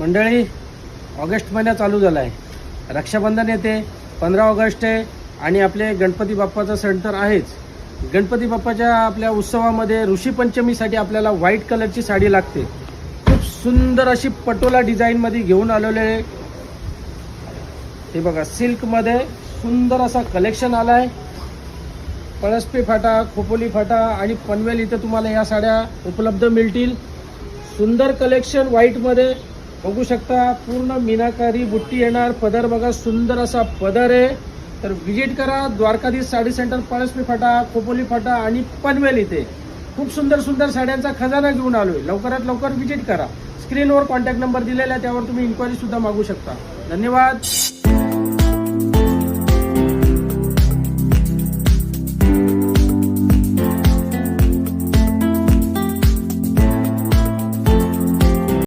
मंडळी, ऑगस्ट महिना चालू झाला आहे. रक्षाबंधन येते, 15 ऑगस्ट आहे आणि आपले गणपती बाप्पाचा सण तर आहेच. गणपती बाप्पाच्या आपल्या उत्सवामध्ये ऋषीपंचमीसाठी आपल्याला व्हाईट कलरची साडी लागते. खूप सुंदर अशी पटोला डिझाईनमध्ये घेऊन आलेले आहे. हे बघा, सिल्कमध्ये सुंदर असा कलेक्शन आला आहे. पळसपी फाटा, खोपोली फाटा आणि पनवेल इथं तुम्हाला या साड्या उपलब्ध मिळतील. सुंदर कलेक्शन व्हाईटमध्ये बघू शकता. पूर्ण मीनाकारी बुट्टी येणार. पदर बघा, सुंदर असा पदर आहे. तर विजिट करा द्वारकाधीश साडी सेंटर, पळसपी फाटा, खोपोली फाटा आणि पनवेल इथे. खूप सुंदर सुंदर साड्यांचा खजाना घेऊन आलोय. लवकरात लवकर विजिट करा. स्क्रीनवर कॉन्टॅक्ट नंबर दिलेला आहे, त्यावर तुम्ही इन्क्वायरी सुद्धा मागू शकता. धन्यवाद.